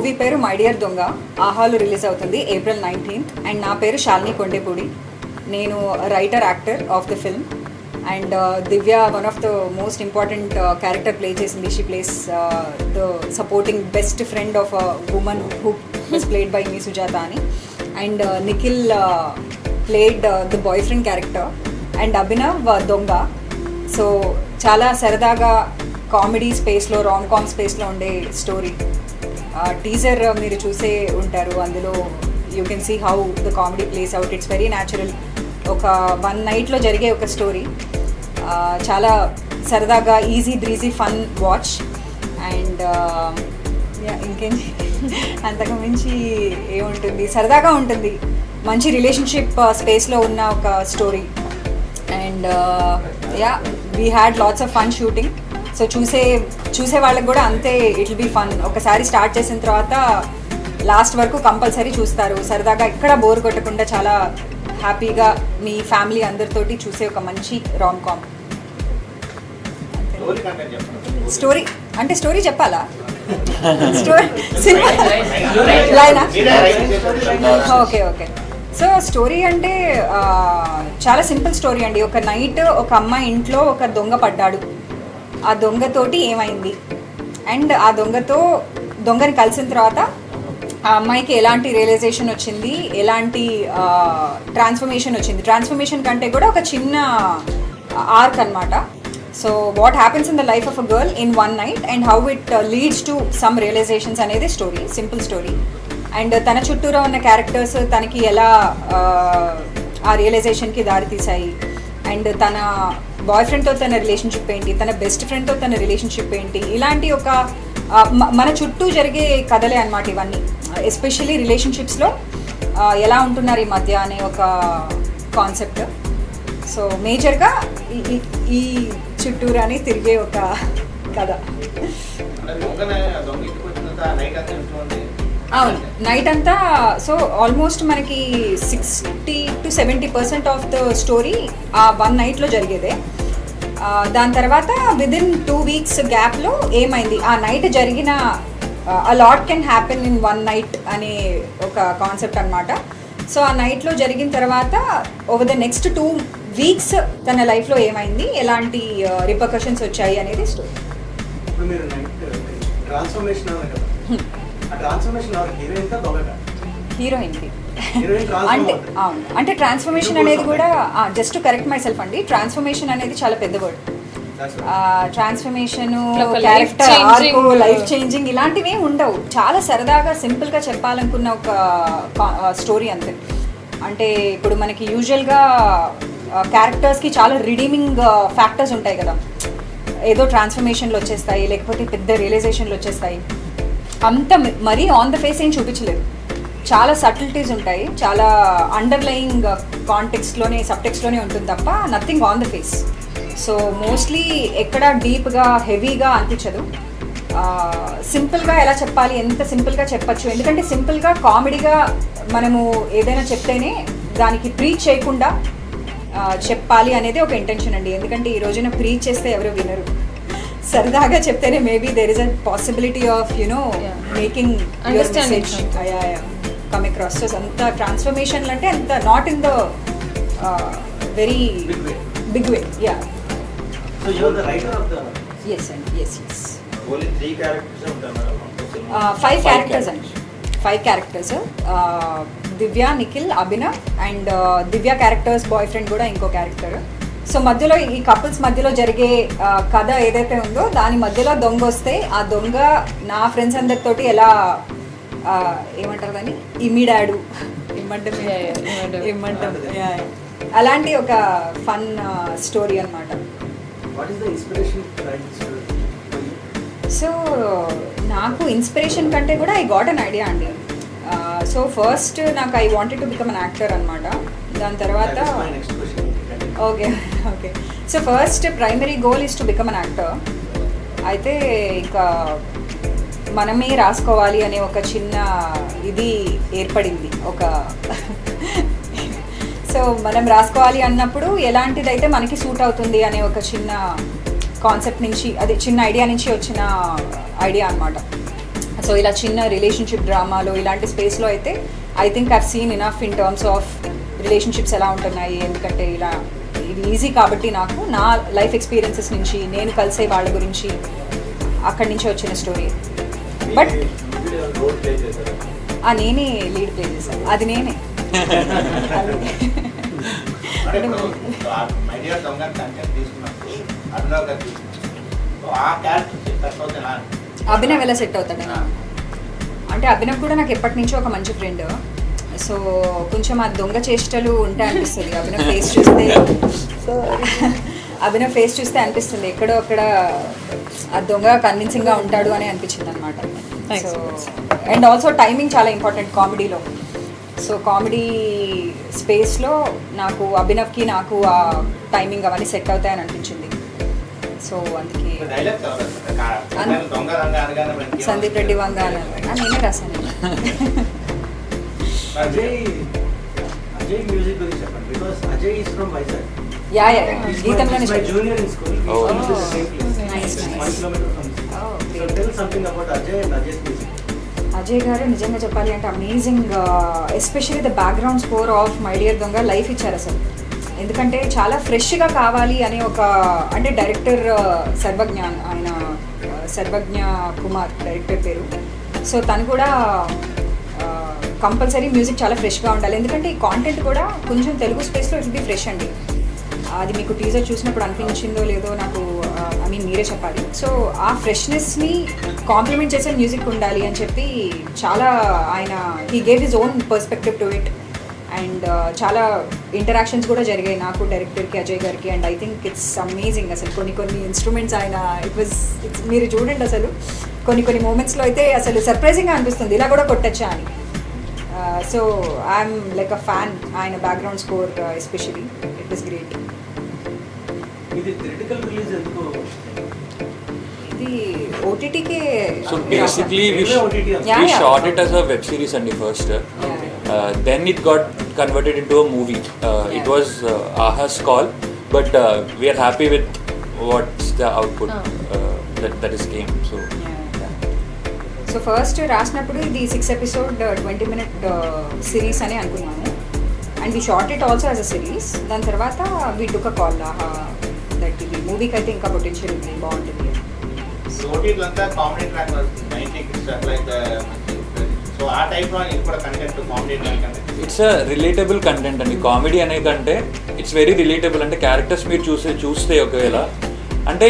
Movie పేరు my dear దొంగ. ఆహాలో రిలీజ్ అవుతుంది April 19th. అండ్ నా పేరు శాలిని కొండేపూడి. నేను writer actor of the film. And Divya one of the most important character play చేసింది. She plays the supporting best friend of a woman who was played by me Sujatha అని. And Nikhil played the boyfriend character. And Abhinav దొంగ. So చాలా సరదాగా comedy స్పేస్లో, rom com స్పేస్లో ఉండే story. Teaser మీరు చూసే ఉంటారు. అందులో you can see how the comedy plays out. It's very natural. ఒక 1 నైట్లో జరిగే ఒక స్టోరీ. చాలా సరదాగా easy breezy fun watch. And ఇంకేం అంతకు మించి ఏముంటుంది, సరదాగా ఉంటుంది. మంచి రిలేషన్షిప్ స్పేస్లో ఉన్న ఒక story. And yeah we had lots of fun shooting. So చూసే వాళ్ళకి కూడా అంతే ఇట్ విల్ బీ ఫన్. ఒకసారి స్టార్ట్ చేసిన తర్వాత లాస్ట్ వరకు కంపల్సరీ చూస్తారు. సరదాగా ఎక్కడ బోర్ కొట్టకుండా చాలా హ్యాపీగా మీ ఫ్యామిలీ అందరితోటి చూసే ఒక మంచి రామ్ కామ్. స్టోరీ అంటే స్టోరీ చెప్పాలా? స్టోరీ సినిమా లైనా? ఓకే. సో స్టోరీ అంటే చాలా సింపుల్ స్టోరీ అండి. ఒక నైట్ ఒక అమ్మాయి ఇంట్లో ఒక దొంగ పడ్డాడు. ఆ దొంగతోటి ఏమైంది అండ్ ఆ దొంగని కలిసిన తర్వాత ఆ అమ్మాయికి ఎలాంటి రియలైజేషన్ వచ్చింది, ఎలాంటి ట్రాన్స్ఫర్మేషన్ వచ్చింది. ట్రాన్స్ఫర్మేషన్ కంటే కూడా ఒక చిన్న ఆర్క్ అనమాట. So what happens in the life of a girl in 1 night and how it leads to some realisations అనేది స్టోరీ. Simple story. అండ్ తన చుట్టూరా ఉన్న క్యారెక్టర్స్ తనకి ఎలా ఆ రియలైజేషన్కి దారి తీసాయి. అండ్ తన బాయ్ ఫ్రెండ్తో తన రిలేషన్షిప్ ఏంటి, తన బెస్ట్ ఫ్రెండ్తో తన రిలేషన్షిప్ ఏంటి, ఇలాంటి ఒక మన చుట్టూ జరిగే కథలే అనమాట ఇవన్నీ. ఎస్పెషల్లీ రిలేషన్షిప్స్లో ఎలా ఉంటున్నారు ఈ మధ్య అనే ఒక కాన్సెప్ట్. సో మేజర్గా ఈ చుట్టూరాని తిరిగే ఒక కథ. అవును, నైట్ అంతా. సో ఆల్మోస్ట్ మనకి 60 to 70% ఆఫ్ ద స్టోరీ ఆ 1 నైట్లో జరిగేదే. దాని తర్వాత విదిన్ 2 weeks గ్యాప్లో ఏమైంది, ఆ నైట్ జరిగిన a lot can happen in 1 night అనే ఒక కాన్సెప్ట్ అనమాట. సో ఆ నైట్లో జరిగిన తర్వాత ఓవర్ ద నెక్స్ట్ 2 weeks తన లైఫ్లో ఏమైంది, ఎలాంటి రిపర్కషన్స్ వచ్చాయి అనేది స్టోరీ. హీరోయిన్కి అంటే అవును, అంటే ట్రాన్స్ఫర్మేషన్ అనేది కూడా జస్ట్ కరెక్ట్ మై సెల్ఫ్ అండి. ట్రాన్స్ఫర్మేషన్ అనేది చాలా పెద్ద word. Transformation, character arc, life changing ఇలాంటివి ఉండవు. చాలా సరదాగా సింపుల్గా చెప్పాలనుకున్న ఒక స్టోరీ అంతే. అంటే ఇప్పుడు మనకి యూజువల్గా క్యారెక్టర్స్కి చాలా రిడీమింగ్ ఫ్యాక్టర్స్ ఉంటాయి కదా. ఏదో ట్రాన్స్ఫర్మేషన్లు వచ్చేస్తాయి, లేకపోతే పెద్ద రియలైజేషన్లు వచ్చేస్తాయి. అంత మరీ ఆన్ ద ఫేస్ ఏం చూపించలేదు. చాలా సటిల్టీస్ ఉంటాయి, చాలా అండర్లయింగ్ కాంటెక్స్ట్లోనే, సబ్టెక్స్ట్లోనే ఉంటుంది తప్ప nothing on the face. So mostly ఎక్కడ డీప్గా హెవీగా అనిపించదు. సింపుల్గా ఎలా చెప్పాలి, ఎంత సింపుల్గా చెప్పచ్చు. ఎందుకంటే సింపుల్గా కామెడీగా మనము ఏదైనా చెప్తేనే దానికి ప్రీచ్ చేయకుండా చెప్పాలి అనేది ఒక ఇంటెన్షన్ అండి. ఎందుకంటే ఈ రోజున ప్రీచ్ చేస్తే ఎవరు వినరు. సరదాగా చెప్తేనే maybe there is a possibility of making your message come across. So అంత ట్రాన్స్ఫర్మేషన్లు అంటే అంత not in the very big way. Yeah. Yes అండి, ఎస్. 5 క్యారెక్టర్స్ అండి. 5 characters. Divya, Nikhil, Abhinav and Divya characters boyfriend కూడా ఇంకో క్యారెక్టర్. సో మధ్యలో ఈ కపుల్స్ మధ్యలో జరిగే కథ ఏదైతే ఉందో దాని మధ్యలో దొంగ వస్తే ఆ దొంగ నా ఫ్రెండ్స్ అందరితోటి ఎలా ఏమంటారు దాన్ని, ఇమిడాడు, ఇమ్మంటాం అలాంటి ఒక ఫన్ స్టోరీ అనమాట. సో నాకు ఇన్స్పిరేషన్ కంటే కూడా ఐ గాట్ అన్ ఐడియా అండి. సో ఫస్ట్ నాకు I wanted to become an actor అనమాట. దాని తర్వాత okay. So first primary goal is to become an actor. అయితే ఇంకా మనమే రాసుకోవాలి అనే ఒక చిన్న ఇది ఏర్పడింది. సో మనం రాసుకోవాలి అన్నప్పుడు ఎలాంటిదైతే మనకి సూట్ అవుతుంది అనే ఒక చిన్న కాన్సెప్ట్ నుంచి, అది చిన్న ఐడియా నుంచి వచ్చిన ఐడియా అనమాట. సో ఇలా చిన్న రిలేషన్షిప్ డ్రామాలో ఇలాంటి స్పేస్లో అయితే I think I've seen enough in terms of relationships ఎలా ఉంటున్నాయి. ఎందుకంటే ఇలా ఇది ఈజీ కాబట్టి నాకు నా లైఫ్ ఎక్స్పీరియన్సెస్ నుంచి నేను కలిసే వాళ్ళ గురించి అక్కడి నుంచి వచ్చిన స్టోరీ. బట్ నేనే లీడ్ ప్లే చేశాను, అది నేనే. అభినవ్ ఎలా సెట్ అవుతాడు అంటే అభినవ్ కూడా నాకు ఎప్పటి నుంచో ఒక మంచి ఫ్రెండ్. సో కొంచెం ఆ దొంగ చేష్టలు ఉంటాయి అనిపిస్తుంది అభినవ్ ఫేస్ చూస్తే. సో అభినవ్ ఫేస్ చూస్తే అనిపిస్తుంది ఎక్కడో అక్కడ ఆ దొంగ కన్విన్సింగ్గా ఉంటాడు అని అనిపించింది అనమాట. సో అండ్ ఆల్సో టైమింగ్ చాలా ఇంపార్టెంట్ కామెడీలో. సో కామెడీ స్పేస్లో నాకు అభినవ్కి నాకు ఆ టైమింగ్ అవన్నీ సెట్ అవుతాయని అనిపించింది. సో అందుకే సందీప్ రెడ్డి వంగ నేనే రాశాను. యా గీతంలోనే అజయ్ గారు నిజంగా చెప్పాలి అంటే amazing. Especially the background score of my dear దొంగ లైఫ్ ఇచ్చారు అసలు. ఎందుకంటే చాలా ఫ్రెష్గా కావాలి అనే ఒక అంటే డైరెక్టర్ సర్వజ్ఞ, ఆయన సర్వజ్ఞ కుమార్ డైరెక్టర్ పేరు. సో తను కూడా కంపల్సరీ మ్యూజిక్ చాలా ఫ్రెష్గా ఉండాలి. ఎందుకంటే ఈ కాంటెంట్ కూడా కొంచెం తెలుగు స్పేస్లో ఇట్ బి ఫ్రెష్ అండి. అది మీకు టీజర్ చూసినప్పుడు అనిపించిందో లేదో నాకు ఐ మీన్ మీరే చెప్పాలి. సో ఆ ఫ్రెష్నెస్ని కాంప్లిమెంట్ చేసే మ్యూజిక్ ఉండాలి అని చెప్పి చాలా ఆయన he gave his own perspective to it. And చాలా ఇంటరాక్షన్స్ కూడా జరిగాయి నాకు డైరెక్టర్కి అజయ్ గారికి. And I think it's amazing అసలు. కొన్ని ఇన్స్ట్రుమెంట్స్ ఆయన ఇట్స్ మీరు చూడండి అసలు కొన్ని మూమెంట్స్లో అయితే అసలు సర్ప్రైజింగ్గా అనిపిస్తుంది ఇలా కూడా కొట్టచ్చా అని. So I'm like a fan ఆయన background score especially it was great. ఇది ఓటీటీకే. So basically we shot it as a web series and first then it got converted into a movie. It was Aha's call, but we are happy with what's the output that is came. So first రాసినప్పుడు ఇది 6 episode 20-minute series అని అనుకున్నాము. And we short it also as a series. దాని తర్వాత we took a call that ఇది మూవీకి అయితే ఇంకా పొటెన్షియల్ ఉంది, బాగుంటుంది. ఇట్స్ అ రిలేటబుల్ కంటెంట్ అండి. కామెడీ అనే కంటే ఇట్స్ వెరీ రిలేటబుల్. అంటే క్యారెక్టర్స్ మీరు చూస్తే ఒకవేళ అంటే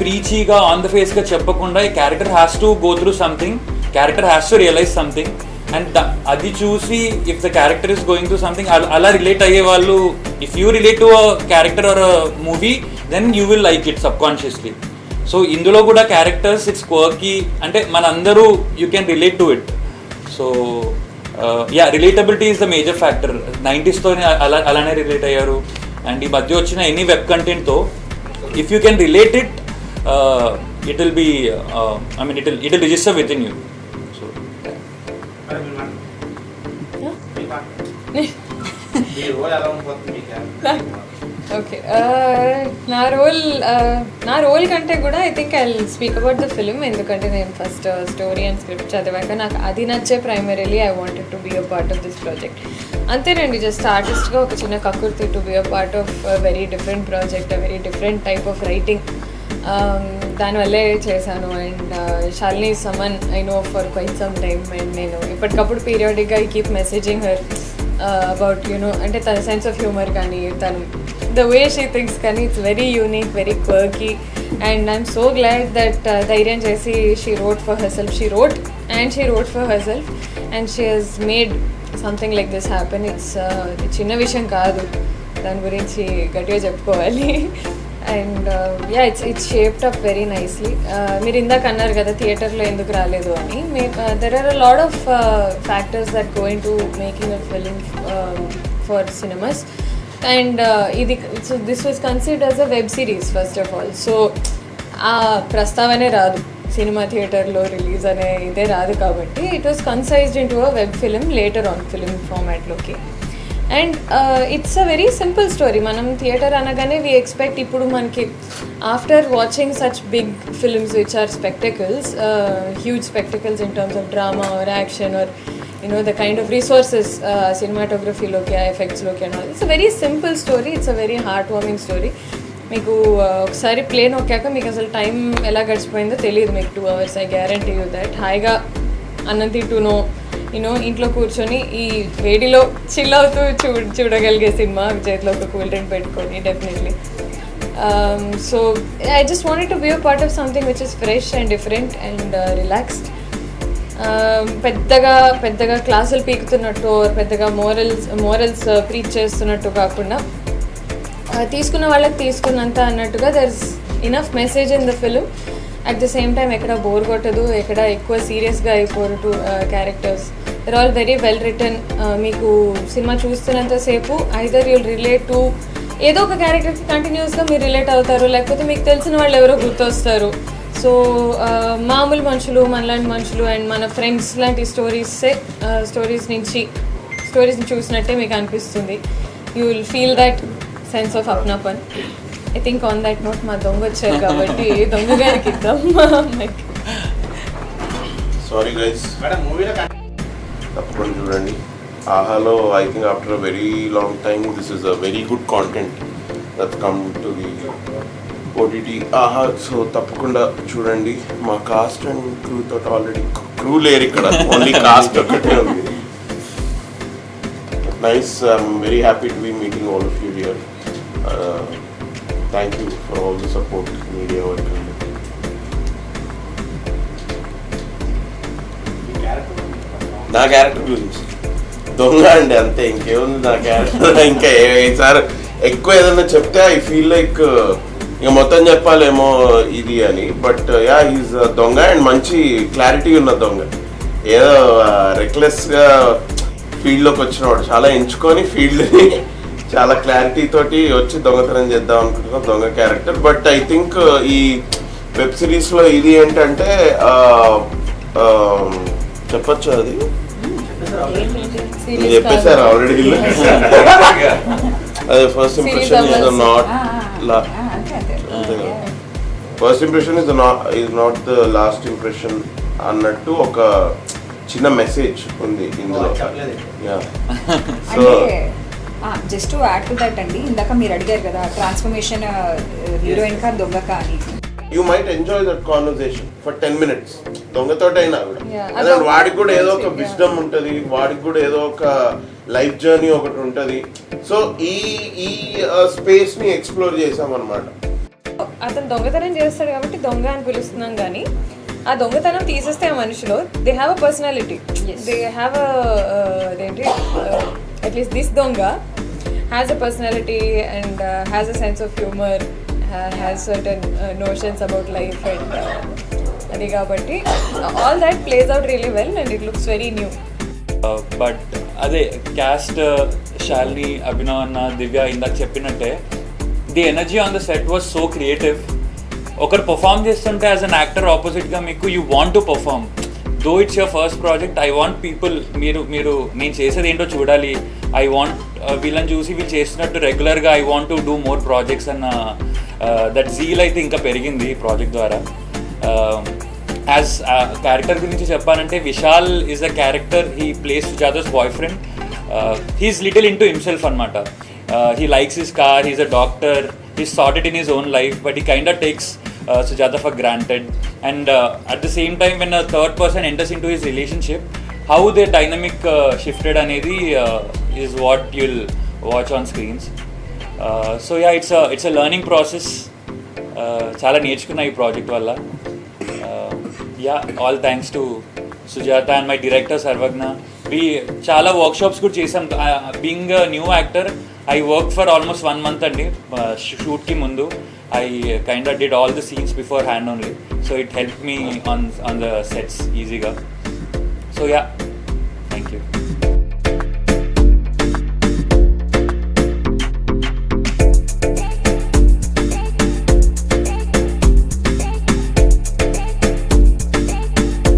ప్రీచీగా ఆన్ ద ఫేస్గా చెప్పకుండా ఈ character has to go through something, character has to realize something. And అది చూసి if the character is going through something అలా రిలేట్ అయ్యే వాళ్ళు, if you relate to a character or a movie then you will like it subconsciously. So ఇందులో కూడా characters it's quirky అంటే మనందరూ you can relate to it. So yeah relatability is the major factor. 90s అలానే relate అయ్యారు. And ఈ మధ్య వచ్చిన any web కంటెంట్తో if you can relate it it will be I mean it will register within you. So okay నా role కంటే కూడా I think I will speak about the film. ఎందుకంటే నేను ఫస్ట్ స్టోరీ అండ్ స్క్రిప్ట్ చదివాక నాకు అది నచ్చే primarily I wanted to be a part of this project. అంతేనండి, జస్ట్ ఆర్టిస్ట్గా ఒక చిన్న కక్కుర్తి to be a part of very different project, a very different type of writing. దానివల్లే చేశాను. And Shalini someone I know for quite some time. And నేను ఎప్పటికప్పుడు పీరియాడిక్గా I keep messaging her about you know అంటే తన సెన్స్ ఆఫ్ హ్యూమర్ కానీ తను the way she thinks కానీ it's very unique, very quirky. And I'm so glad that ధైర్యం చేసి she wrote for herself. She wrote for herself and she has made something like this happen. It's చిన్న విషయం కాదు, దాని గురించి గట్టిగా చెప్పుకోవాలి. And yeah it's shaped up very nicely. మీరు ఇందాక అన్నారు కదా థియేటర్లో ఎందుకు రాలేదు అని. There are a lot of factors that going to making a film for cinemas. And ఇది so this was considered as a web series first of all. So ఆ ప్రస్తావనే రాదు, సినిమా థియేటర్లో రిలీజ్ అనే ఇదే రాదు. కాబట్టి it was concised into a web film later on film ఫార్మాట్లోకి. And it's a very simple story. మనం theatre అనగానే వీ ఎక్స్పెక్ట్ ఇప్పుడు మనకి after watching such big films which are spectacles, huge spectacles in terms of drama or action or the kind of resources cinematography-లోకి ఎఫెక్ట్స్లోకి and all. It's a very simple story, it's a very heart warming story. మీకు ఒకసారి play నొక్కాక మీకు అసలు time ఎలా గడిచిపోయిందో తెలియదు మీకు 2 hours. I guarantee you that. హాయిగా అన్నం తింటూనో ఇంట్లో కూర్చొని ఈ వేడిలో చిల్ అవుతూ చూడగలిగే సినిమా, చేతిలో ఒక కూల్ డ్రింక్ పెట్టుకొని definitely. So I just wanted to be a part of something which is fresh and different and relaxed. పెద్దగా క్లాసులు పీకుతున్నట్టు, పెద్దగా మోరల్స్ ప్రీచ్ చేస్తున్నట్టు కాకుండా తీసుకున్న వాళ్ళకి తీసుకున్నంత అన్నట్టుగా there is enough message in the film. At the same time ఎక్కడ బోర్ కొట్టదు, ఎక్కడ ఎక్కువ సీరియస్గా అయిపోరు. Characters they're all very well written. మీకు సినిమా చూస్తున్నంతసేపు ఐదర్ యుల్ రిలేట్ టు ఏదో ఒక క్యారెక్టర్కి కంటిన్యూస్గా మీరు రిలేట్ అవుతారు, లేకపోతే మీకు తెలిసిన వాళ్ళు ఎవరో గుర్తొస్తారు. సో మామూలు మనుషులు, మనలాంటి మనుషులు అండ్ మన ఫ్రెండ్స్ లాంటి స్టోరీస్ని చూసినట్టే మీకు అనిపిస్తుంది. You will feel that sense of apnapan. I think on that note మా దొంగ వచ్చారు కాబట్టి దొంగ గారికి ఇద్దాం. సారీ గైస్, తప్పకుండా చూడండి. ఆహాలో I think after a very long time this is a very good content that come to the OTT Aha. So తప్పకుండా చూడండి. మా కాస్ట్ అండ్ క్రూ తోటి ఆల్రెడీ క్రూ లేరు ఇక్కడ, ఓన్లీ కాస్ట్ ఒకటే ఉంది. Nice, I'm very happy to be meeting all of you here. Thank you for all the support media work. నా character గురించి దొంగ అండి, అంతే, ఇంకేముంది నా క్యారెక్టర్. ఇంకా సార్ ఎక్కువ ఏదైనా చెప్తే ఐ ఫీల్ లైక్ ఇక మొత్తం చెప్పాలేమో ఇది అని. బట్ యా, ఈజ్ దొంగ అండ్ మంచి క్లారిటీ ఉన్న దొంగ. ఏదో రెక్లెస్గా ఫీల్డ్లోకి వచ్చినవాడు, చాలా ఎంచుకొని ఫీల్డ్ని చాలా క్లారిటీ తోటి వచ్చి దొంగతనం చేద్దాం అనుకుంటున్నా దొంగ క్యారెక్టర్. బట్ ఐ థింక్ ఈ వెబ్ సిరీస్లో ఇది ఏంటంటే చెప్పచ్చు, అది చెప్పేశారు ఆల్రెడీ. అదే first impression is not first impression is not the last impression అన్నట్టు ఒక చిన్న మెసేజ్ ఉంది ఇందులో. So just to add to that అండి, ఇందాక మీరు అడిగారు కదా ట్రాన్స్ఫర్మేషన్ హీరోయిన్ కా దొంగ కా అని. You might enjoy that conversation for 10 minutes దొంగతోటైనా కూడా. Yeah. అదే వాడికి కూడా ఏదో ఒక విజ్డమ్ ఉంటుంది, వాడికి కూడా ఏదో ఒక లైఫ్ జర్నీ ఒకటి ఉంటుంది. సో ఈ స్పేస్ ని ఎక్స్ప్లోర్ చేసాం అన్నమాట. అతను దొంగతనం చేస్తాడు కాబట్టి దొంగ అని పిలుస్తున్నాం, కానీ ఆ దొంగతనం తీసేస్తే ఆ మనిషిలో they have a personality, they have అదేంటి అట్లీస్ట్ దిస్ దొంగ has a personality and has a sense of humour, has certain notions about life and అది కాబట్టి all that place out really well and it looks very new. But అదే caste Shalini, Abhinav అన్న, దివ్య ఇందాక చెప్పినట్టే the energy on the set was so creative. ఒకరు perform చేస్తుంటే as an actor ఆపోజిట్గా మీకు you want to perform. Though it's your first project, I want people మీరు నేను చేసేది ఏంటో చూడాలి, ఐ వాంట్ వీళ్ళని చూసి వీళ్ళు చేస్తున్నట్టు రెగ్యులర్గా I want to do more projects అన్న దట్ జీల్ అయితే ఇంకా పెరిగింది ఈ ప్రాజెక్ట్ ద్వారా. యాజ్ క్యారెక్టర్ గురించి చెప్పాలంటే Vishal is a character, he plays Sujatha's boyfriend. He's little into himself అనమాట. He likes his car, he's a doctor, he's sorted in his own life, but he kind of takes Sujata for granted. And at the same time, when a third person enters into his relationship, how their dynamic shifted anedi is what you'll watch on screens. So yeah, it's a learning process. Chala నేర్చుకున్నా ఈ project వల్ల. Yeah, all thanks to Sujata and my director Sarvagna. We చాలా workshops కూడా చేసాం. Being a new actor I worked for almost 1 month and shoot ki mundu I kind of did all the scenes beforehand only, so it helped me on the sets easy ga. So yeah,